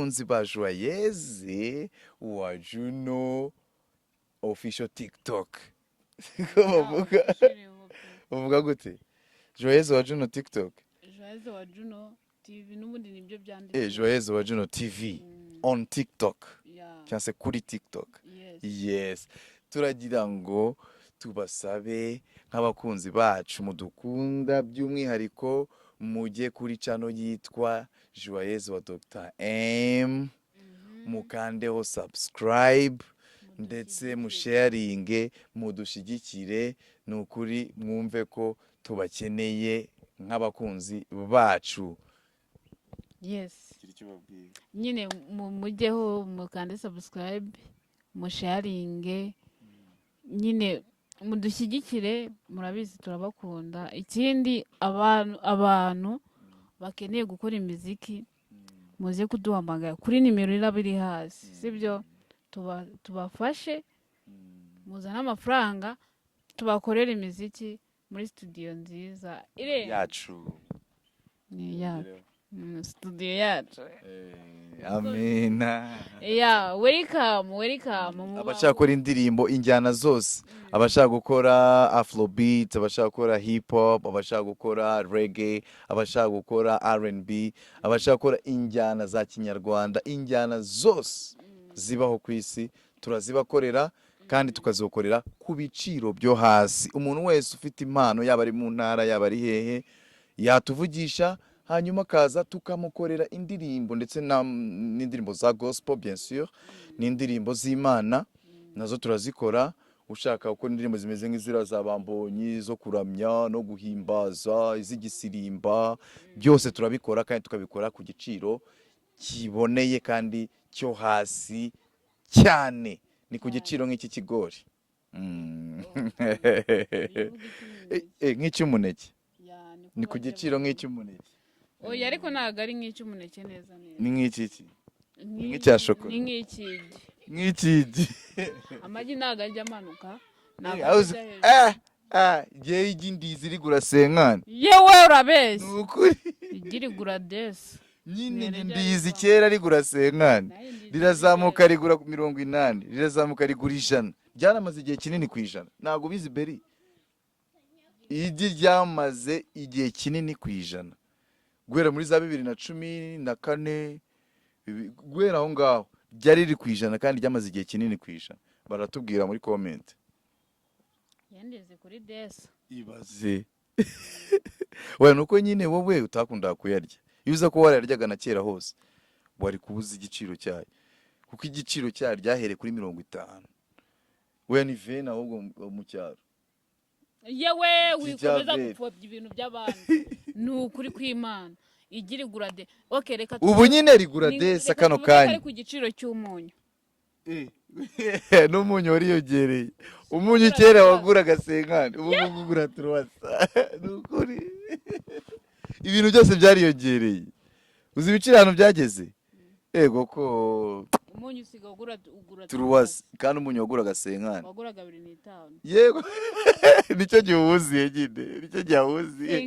nk'abakunzi ba Joyeuse wa Juno official TikTok. Ko bavuga bavuga gute? Joyeuse wa Juno TikTok. Joyeuse wa Juno TV n'ubundi nibyo byanditse. Joyeuse wa Juno TV on TikTok. Yeah. Cyangwa se kuri TikTok. Yes. Yes. Turagira ngo tubasabe nk'abakunzi bacu mudukunda by'umwihariko mujye kuri channel yitwa Joyeuse wa Dr. M. Mukandeho subscribe ndetse musharinge mudushigikire nukuri mwumve ko tubakeneye nk'abakunzi bacu. Yes. Nyine mujyeho mukande subscribe musharinge nyine mudushyigikire murabizi turabakunda. Ikindi abantu bakeneye gukora imiziki muze kuduhamagara kuri nimero irabiri hasi sibyo tubafashe muzana amafaranga tubakorera imiziki muri studio nziza yacu ni yacu studio yacu. Amina. Welcome. Abashaka gukora indirimbo injyana zose, abashaka gukora afrobeat, abashaka gukora hip hop, abashaka gukora reggae, abashaka gukora R&B, abashaka gukora injyana za kinyarwanda, injyana zose zibaho ku isi turazibakorera kandi tukazokorera ku biciro byo hasi. Umuntu wese ufite impano yaba ari mu ntara yaba ari hehe yatuvugisha hanyuma kaza tukamukorera indirimbo ndetse n'indirimbo za gospel bien sûr n'indirimbo z'Imana nazo turazikora. Ushaka gukora indirimbo zimeze nk'izira za Bambonyi zo kuramya no guhimbaza izigisirimba byose turabikora kandi tukabikora ku giciro kiboneye kandi cyo hasi cyane. Ni ku giciro nk'iki kigori nk'icy'umuneke. Ni ku giciro nk'icy'umuneke. Oya ariko ntago ari nk'icy'umuneke neza. Ni nk'iki? Nk'icya shokora. Ni nk'ikigi. Nk'ikigi. Amagi ntago ajya amanuka. Igihe y'indizi rigura senkani. Yewe urabeshya. Ni ukuri. Rigura desi. Nyine indizi kera rigura senkani. Rirazamuka rigura 80. Rirazamuka rigura 100. Byaramaze igihe kinini ku 100. Ntago bizi beri. Igi ryamaze igihe kinini ku 100. Guhera muri za 2014 guhera aho ngaho ryari riri ku 100 kandi ryamaze igihe kinini ku 100. Baratubwira muri comment. Yandeze kuri desi. Ibaze. Wewe nuko nyine wowe utakunda kuyarya. Yuza ko wararyaga na kera hose. Wari kubuza igiciro cyayo. Kuko igiciro cyayo ryahere kuri 50. Wewe ni vena ahubwo mu cyaro. Yewe wikomeza gupfobya ibintu by'abandi. Nukuri kw'Imana. Igira igura de. Okay reka ubu nyine rigura desa kano kanya. Ari ku giciro cy'umunyu. N'umunyu wariyongereye. Umunyu kera waguraga senkani, ubu ngugura turwasa. Nukuri. Ibintu byose byariyongereye. Uzi ibiciro hano byageze? Ego ko umunyu usiga ugura turwasa kandi umunyu waguraga senkani. Waguraga 2.5. Yego. Nicyo gihe uwuziye nyine. Nicyo gihe uwuziye.